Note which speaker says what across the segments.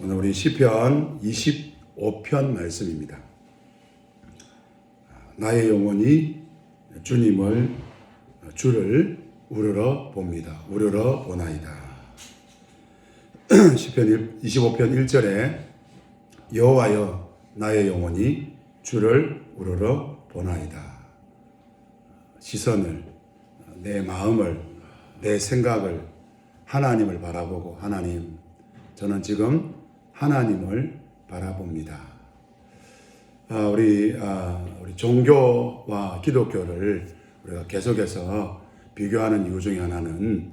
Speaker 1: 오늘 우리 시편 25편 말씀입니다. 나의 영혼이 주를 우러러 봅니다. 우러러 보나이다. 시편 25편 1절에 여호와여 나의 영혼이 주를 우러러 보나이다. 시선을, 내 마음을, 내 생각을 하나님을 바라보고, 하나님, 저는 지금 하나님을 바라봅니다. 우리 종교와 기독교를 우리가 계속해서 비교하는 이유 중에 하나는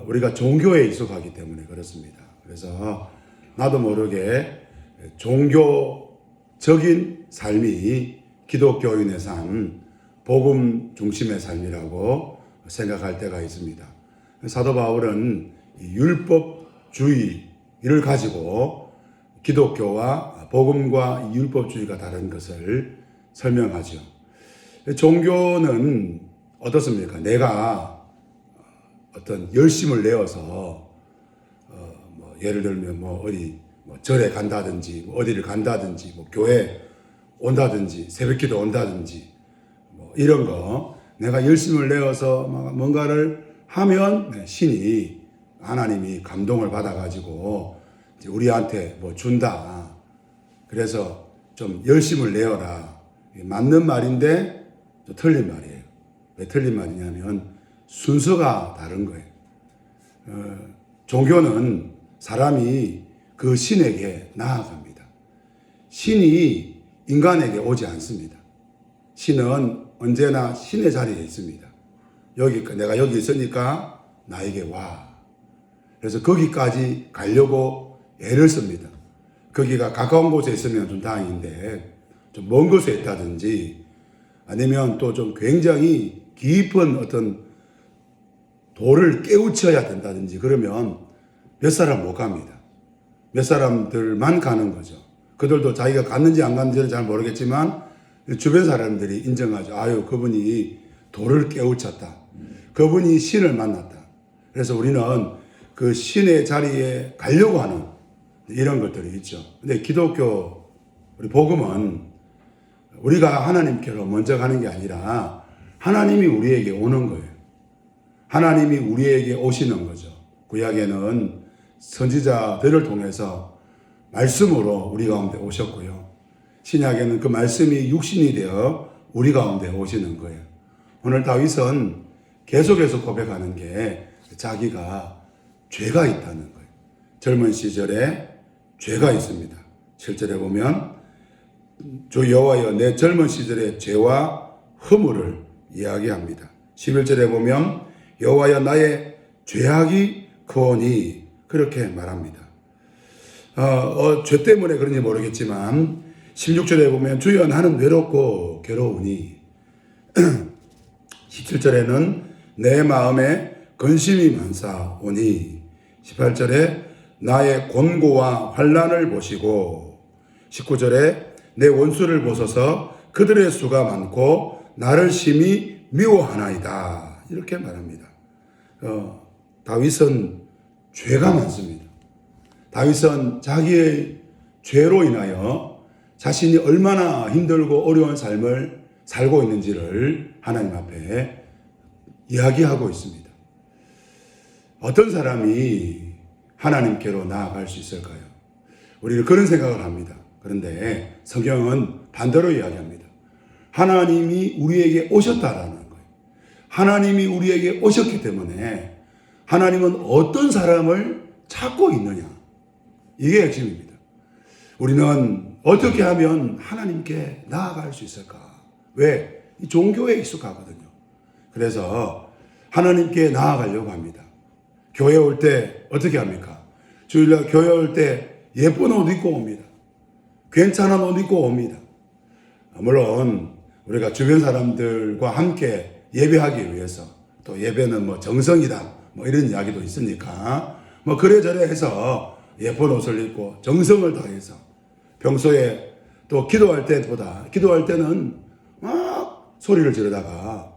Speaker 1: 우리가 종교에 익숙하기 때문에 그렇습니다. 그래서 나도 모르게 종교적인 삶이 기독교인의 삶, 복음 중심의 삶이라고 생각할 때가 있습니다. 사도 바울은 율법주의를 가지고 기독교와 복음과 율법주의가 다른 것을 설명하죠. 종교는 어떻습니까? 내가 어떤 열심을 내어서 예를 들면 어디 절에 간다든지 어디를 간다든지 교회 온다든지 새벽기도 온다든지 이런 거 내가 열심을 내어서 뭔가를 하면 하나님이 감동을 받아가지고 우리한테 준다. 그래서 좀 열심을 내어라. 맞는 말인데 좀 틀린 말이에요. 왜 틀린 말이냐면 순서가 다른 거예요. 종교는 사람이 그 신에게 나아갑니다. 신이 인간에게 오지 않습니다. 신은 언제나 신의 자리에 있습니다. 내가 여기 있으니까 나에게 와. 그래서 거기까지 가려고 애를 씁니다. 거기가 가까운 곳에 있으면 좀 다행인데 좀 먼 곳에 있다든지 아니면 또 좀 굉장히 깊은 어떤 돌을 깨우쳐야 된다든지 그러면 몇 사람 못 갑니다. 몇 사람들만 가는 거죠. 그들도 자기가 갔는지 안 갔는지는 잘 모르겠지만 주변 사람들이 인정하죠. 아유, 그분이 돌을 깨우쳤다. 그분이 신을 만났다. 그래서 우리는 그 신의 자리에 가려고 하는 이런 것들이 있죠. 근데 기독교, 우리 복음은 우리가 하나님께로 먼저 가는 게 아니라 하나님이 우리에게 오는 거예요. 하나님이 우리에게 오시는 거죠. 구약에는 선지자들을 통해서 말씀으로 우리 가운데 오셨고요. 신약에는 그 말씀이 육신이 되어 우리 가운데 오시는 거예요. 오늘 다윗은 계속해서 고백하는 게 자기가 죄가 있다는 거예요. 젊은 시절에 죄가 있습니다. 7절에 보면 주 여호와여 내 젊은 시절의 죄와 허물을 이야기합니다. 11절에 보면 여호와여 나의 죄악이 크오니 그렇게 말합니다. 죄 때문에 그런지 모르겠지만 16절에 보면 주여 나는 외롭고 괴로우니 17절에는 내 마음에 근심이 많사오니 18절에 나의 곤고와 환난을 보시고 19절에 내 원수를 보소서 그들의 수가 많고 나를 심히 미워하나이다 이렇게 말합니다. 다윗은 죄가 많습니다. 다윗은 자기의 죄로 인하여 자신이 얼마나 힘들고 어려운 삶을 살고 있는지를 하나님 앞에 이야기하고 있습니다. 어떤 사람이 하나님께로 나아갈 수 있을까요? 우리는 그런 생각을 합니다. 그런데 성경은 반대로 이야기합니다. 하나님이 우리에게 오셨다라는 거예요. 하나님이 우리에게 오셨기 때문에 하나님은 어떤 사람을 찾고 있느냐. 이게 핵심입니다. 우리는 어떻게 하면 하나님께 나아갈 수 있을까? 왜? 이 종교에 익숙하거든요. 그래서 하나님께 나아가려고 합니다. 교회 올 때 어떻게 합니까? 주일날 교회 올 때 예쁜 옷 입고 옵니다. 괜찮은 옷 입고 옵니다. 물론 우리가 주변 사람들과 함께 예배하기 위해서 또 예배는 정성이다 이런 이야기도 있으니까 그래저래 해서 예쁜 옷을 입고 정성을 다해서 평소에 또 기도할 때는 막 소리를 지르다가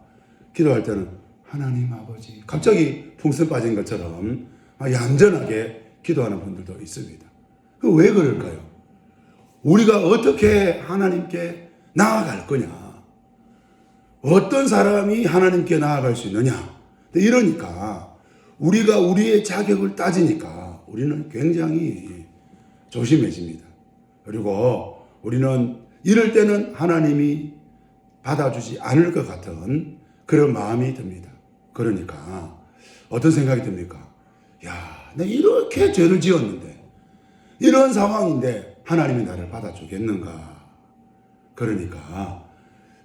Speaker 1: 기도할 때는 하나님 아버지 갑자기 풍선 빠진 것처럼 얌전하게 기도하는 분들도 있습니다. 그 왜 그럴까요? 우리가 어떻게 하나님께 나아갈 거냐? 어떤 사람이 하나님께 나아갈 수 있느냐? 이러니까 우리가 우리의 자격을 따지니까 우리는 굉장히 조심해집니다. 그리고 우리는 이럴 때는 하나님이 받아주지 않을 것 같은 그런 마음이 듭니다. 그러니까 어떤 생각이 듭니까? 야, 내가 이렇게 죄를 지었는데 이런 상황인데 하나님이 나를 받아주겠는가? 그러니까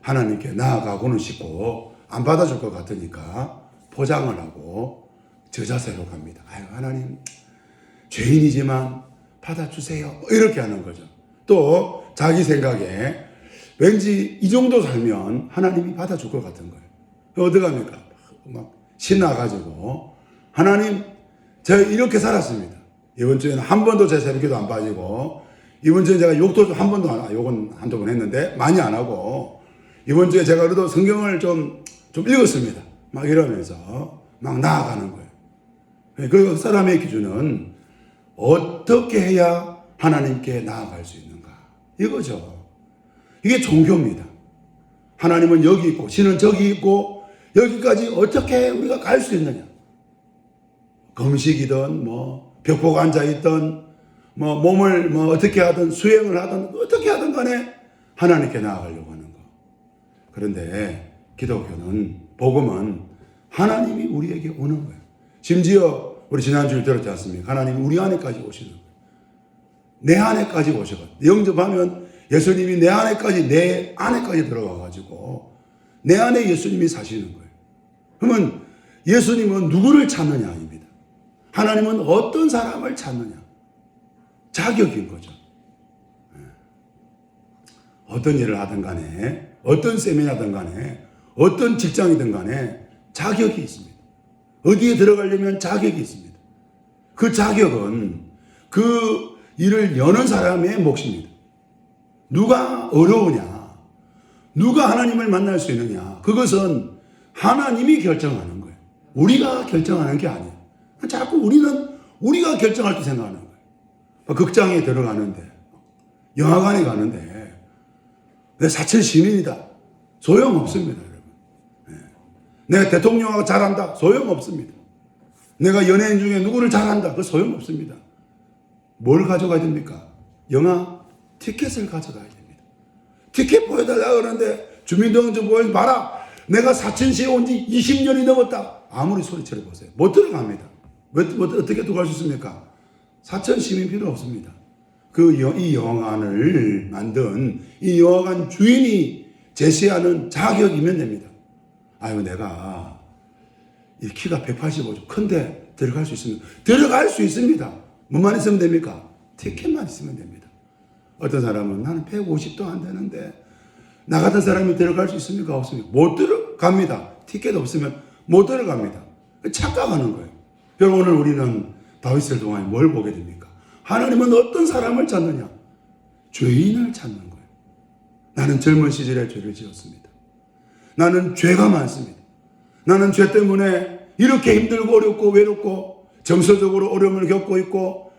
Speaker 1: 하나님께 나아가고는 싶고 안 받아줄 것 같으니까 포장을 하고 저 자세로 갑니다. 아유, 하나님 죄인이지만 받아주세요. 이렇게 하는 거죠. 또 자기 생각에 왠지 이 정도 살면 하나님이 받아줄 것 같은 거예요. 어디 갑니까? 막 신나가지고 하나님 저 이렇게 살았습니다. 이번 주에는 한 번도 제 새벽기도 안 빠지고 이번 주에 제가 욕도 한 번도 안 하고 욕은 한두 번 했는데 많이 안 하고 이번 주에 제가 그래도 성경을 좀 읽었습니다. 막 이러면서 막 나아가는 거예요. 그 사람의 기준은 어떻게 해야 하나님께 나아갈 수 있는가? 이거죠. 이게 종교입니다. 하나님은 여기 있고 신은 저기 있고 여기까지 어떻게 우리가 갈 수 있느냐? 금식이든 벽보고 앉아있든 몸을 어떻게 하든 수행을 하든 어떻게 하든 간에 하나님께 나아가려고 하는 거. 그런데 기독교는 복음은 하나님이 우리에게 오는 거예요. 심지어 우리 지난주에 들었지 않습니까? 하나님이 우리 안에까지 오시는 거예요. 내 안에까지 오셔가지고 영접하면 예수님이 내 안에까지 들어가가지고 내 안에 예수님이 사시는 거예요. 그러면 예수님은 누구를 찾느냐 아닙니다. 하나님은 어떤 사람을 찾느냐. 자격인 거죠. 어떤 일을 하든 간에 어떤 세미나든 간에 어떤 직장이든 간에 자격이 있습니다. 어디에 들어가려면 자격이 있습니다. 그 자격은 그 일을 여는 사람의 몫입니다. 누가 어려우냐, 누가 하나님을 만날 수 있느냐, 그것은 하나님이 결정하는 거예요. 우리가 결정하는 게 아니에요. 자꾸 우리는 우리가 결정할 때 생각하는 거예요. 극장에 들어가는데, 영화관에 가는데, 내 사천 시민이다. 소용없습니다, 여러분. 내가 대통령하고 잘한다. 소용없습니다. 내가 연예인 중에 누구를 잘한다. 그 소용없습니다. 뭘 가져가야 됩니까? 영화 티켓을 가져가야 됩니다. 티켓 보여달라고 그러는데 주민등록증 보여봐라. 내가 사천시에 온 지 20년이 넘었다. 아무리 소리쳐 보세요. 못 들어갑니다. 어떻게 들어갈 수 있습니까? 사천 시민 필요 없습니다. 이 영화관을 만든 이 영화관 주인이 제시하는 자격이면 됩니다. 아유, 내가 이 키가 185죠. 큰데 들어갈 수 있습니다. 들어갈 수 있습니다. 뭐만 있으면 됩니까? 티켓만 있으면 됩니다. 어떤 사람은 나는 150도 안 되는데 나 같은 사람이 들어갈 수 있습니까? 없습니까? 못 들어갑니다. 티켓 없으면 못 들어갑니다. 착각하는 거예요. 그럼 오늘 우리는 다윗을 통하여 뭘 보게 됩니까? 하나님은 어떤 사람을 찾느냐? 죄인을 찾는 거예요. 나는 젊은 시절에 죄를 지었습니다. 나는 죄가 많습니다. 나는 죄 때문에 이렇게 힘들고 어렵고 외롭고 정서적으로 어려움을 겪고 있고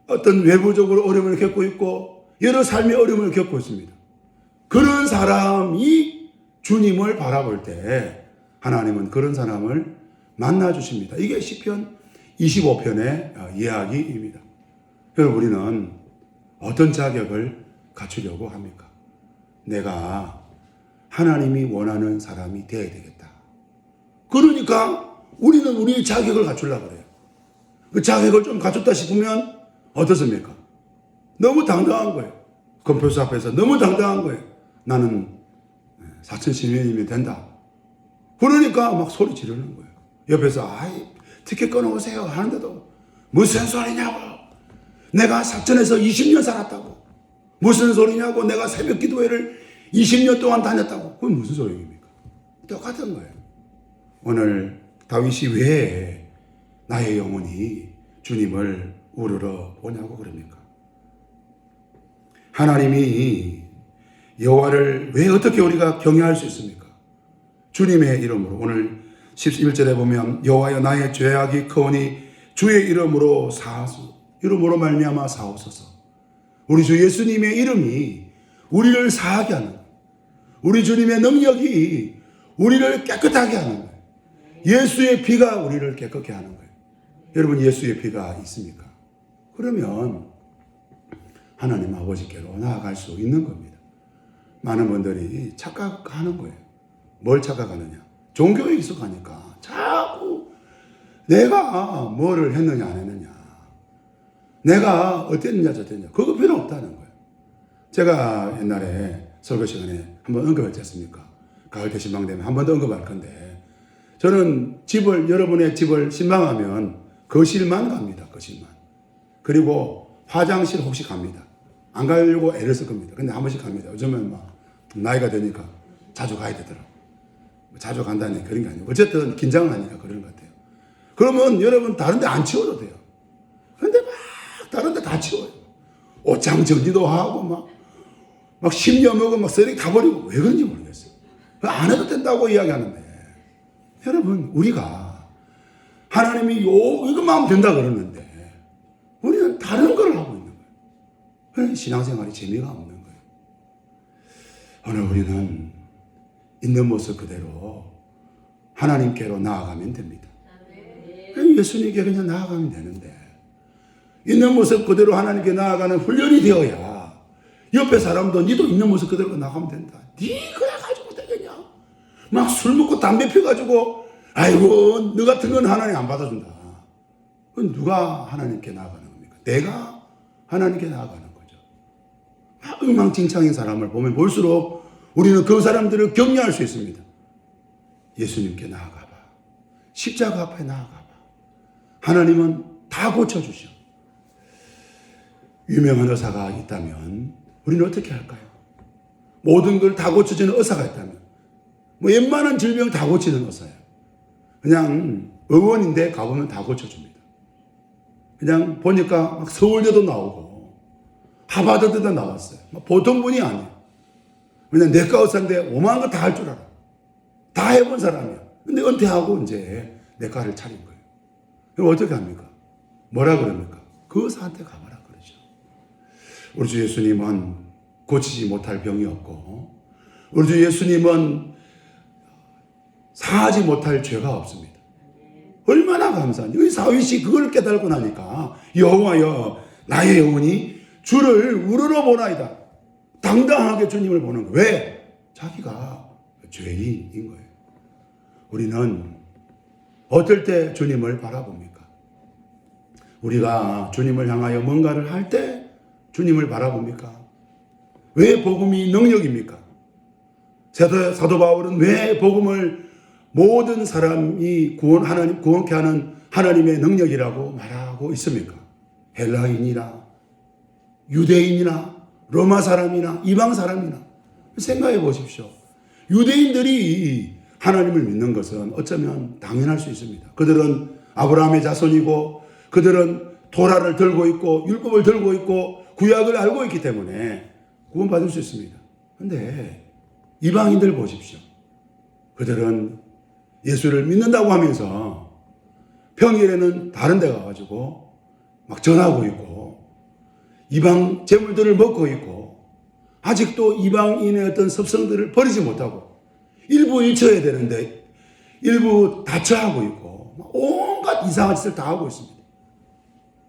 Speaker 1: 어떤 외부적으로 어려움을 겪고 있고 여러 삶의 어려움을 겪고 있습니다. 그런 사람이 주님을 바라볼 때 하나님은 그런 사람을 만나 주십니다. 이게 시편 25편의 이야기입니다. 그래서 우리는 어떤 자격을 갖추려고 합니까? 내가 하나님이 원하는 사람이 되어야 되겠다. 그러니까 우리는 우리의 자격을 갖추려고 그래요. 그 자격을 좀 갖췄다 싶으면 어떻습니까? 너무 당당한 거예요. 검표소 앞에서 너무 당당한 거예요. 나는 사천 시민이면 된다. 그러니까 막 소리 지르는 거예요. 옆에서 티켓 끊어오세요 하는데도 무슨 소리냐고. 내가 사천에서 20년 살았다고. 무슨 소리냐고. 내가 새벽 기도회를 20년 동안 다녔다고. 그건 무슨 소리입니까? 똑같은 거예요. 오늘 다윗이 왜 나의 영혼이 주님을 우러러 보냐고 그럽니까? 하나님이 여호와를 왜 어떻게 우리가 경외할 수 있습니까? 주님의 이름으로. 오늘 11절에 보면 여호와여 나의 죄악이 크오니 주의 이름으로 사하소서. 이름으로 말미암아 사옵소서. 우리 주 예수님의 이름이 우리를 사하게 하는, 우리 주님의 능력이 우리를 깨끗하게 하는 거예요. 예수의 피가 우리를 깨끗게 하는 거예요. 여러분, 예수의 피가 있습니까? 그러면 하나님 아버지께로 나아갈 수 있는 겁니다. 많은 분들이 착각하는 거예요. 뭘 착각하느냐? 종교에 익숙하니까 자꾸 내가 뭐를 했느냐 안 했느냐, 내가 어땠느냐 저땠느냐, 그거 필요 없다는 거예요. 제가 옛날에 설교 시간에 한번 언급했지 않습니까? 가을 때 신방되면 한 번 더 언급할 건데, 저는 여러분의 집을 신방하면 거실만 갑니다. 거실만. 그리고 화장실 혹시 갑니다. 안 가려고 애를 쓸 겁니다. 근데 한 번씩 갑니다. 요즘은 막 나이가 되니까 자주 가야 되더라고요. 자주 간다니 그런 게 아니고, 어쨌든 긴장을 하니까 그런 것 같아요. 그러면 여러분 다른 데 안 치워도 돼요. 그런데 막 다른 데 다 치워요. 옷장 정리도 하고 막 10년 먹은 막 쓰레기 다 버리고, 왜 그런지 모르겠어요. 안 해도 된다고 이야기하는데, 여러분, 우리가 하나님이 이것만 하면 된다 그러는데 우리는 다른 걸 하고 있는 거예요. 신앙생활이 재미가 없는 거예요. 오늘 우리는 있는 모습 그대로 하나님께로 나아가면 됩니다. 예수님께 그냥 나아가면 되는데, 있는 모습 그대로 하나님께 나아가는 훈련이 되어야 옆에 사람도 니도 있는 모습 그대로 나가면 된다. 니 그래 가지고 되겠냐? 막 술 먹고 담배 피워가지고 아이고 너 같은 건 하나님 안 받아준다. 그건 누가 하나님께 나아가는 겁니까? 내가 하나님께 나아가는 거죠. 막 엉망진창인 사람을 보면 볼수록 우리는 그 사람들을 격려할 수 있습니다. 예수님께 나아가봐. 십자가 앞에 나아가봐. 하나님은 다 고쳐주셔. 유명한 의사가 있다면 우리는 어떻게 할까요? 모든 걸 다 고쳐주는 의사가 있다면, 웬만한 질병 다 고치는 의사예요. 그냥 의원인데 가보면 다 고쳐줍니다. 그냥 보니까 막 서울대도 나오고 하버드도 나왔어요. 보통 분이 아니에요. 그냥 내과 의사인데 오만한 거 다 할 줄 알아. 다 해본 사람이야. 근데 은퇴하고 이제 내과를 차린 거예요. 그럼 어떻게 합니까? 뭐라 그럽니까? 그 의사한테 가봐라 그러죠. 우리 주 예수님은 고치지 못할 병이 없고, 우리 주 예수님은 사하지 못할 죄가 없습니다. 얼마나 감사한지. 우리 사위씨 그걸 깨달고 나니까, 여호와여 나의 영혼이 주를 우러러 보나이다. 당당하게 주님을 보는 거예요. 왜? 자기가 죄인인 거예요. 우리는 어떨 때 주님을 바라봅니까? 우리가 주님을 향하여 뭔가를 할 때 주님을 바라봅니까? 왜 복음이 능력입니까? 사도 바울은 왜 복음을 모든 사람이 구원케 하는 하나님의 능력이라고 말하고 있습니까? 헬라인이나 유대인이나 로마 사람이나 이방 사람이나 생각해 보십시오. 유대인들이 하나님을 믿는 것은 어쩌면 당연할 수 있습니다. 그들은 아브라함의 자손이고, 그들은 토라를 들고 있고 율법을 들고 있고 구약을 알고 있기 때문에 구원받을 수 있습니다. 그런데 이방인들 보십시오. 그들은 예수를 믿는다고 하면서 평일에는 다른 데 가가지고 막 전하고 있고 이방 재물들을 먹고 있고, 아직도 이방인의 어떤 습성들을 버리지 못하고 일부 잃혀야 되는데 일부 다처하고 있고 온갖 이상한 짓을 다 하고 있습니다.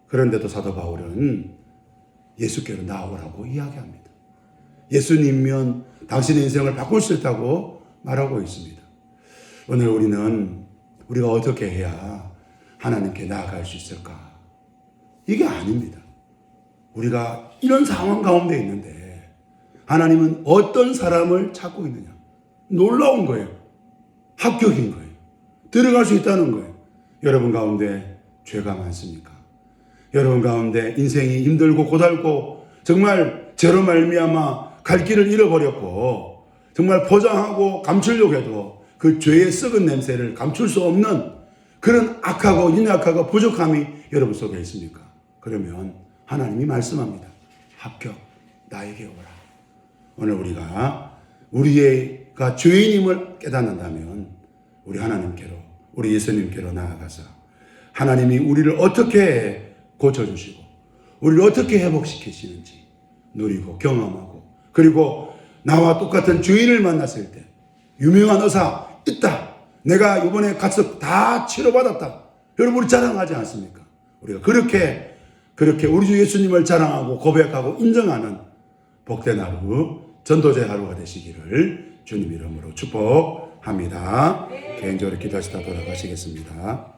Speaker 1: 그런데도 사도 바울은 예수께로 나오라고 이야기합니다. 예수님이면 당신의 인생을 바꿀 수 있다고 말하고 있습니다. 오늘 우리가 어떻게 해야 하나님께 나아갈 수 있을까? 이게 아닙니다. 우리가 이런 상황 가운데 있는데 하나님은 어떤 사람을 찾고 있느냐? 놀라운 거예요. 합격인 거예요. 들어갈 수 있다는 거예요. 여러분 가운데 죄가 많습니까? 여러분 가운데 인생이 힘들고 고달고 정말 죄로 말미암아 갈 길을 잃어버렸고 정말 포장하고 감추려고 해도 그 죄의 썩은 냄새를 감출 수 없는 그런 악하고 연약하고 부족함이 여러분 속에 있습니까? 그러면 하나님이 말씀합니다. 합격, 나에게 오라. 오늘 우리가 죄인임을 깨닫는다면 우리 하나님께로, 우리 예수님께로 나아가서 하나님이 우리를 어떻게 고쳐주시고 우리를 어떻게 회복시키시는지 누리고 경험하고, 그리고 나와 똑같은 주인을 만났을 때 유명한 의사 있다, 내가 이번에 가서 다 치료받았다, 여러분 우리 자랑하지 않습니까? 우리가 그렇게 우리 주 예수님을 자랑하고 고백하고 인정하는 복된 하루, 전도자의 하루가 되시기를 주님 이름으로 축복합니다. 개인적으로 기도하시다 돌아가시겠습니다.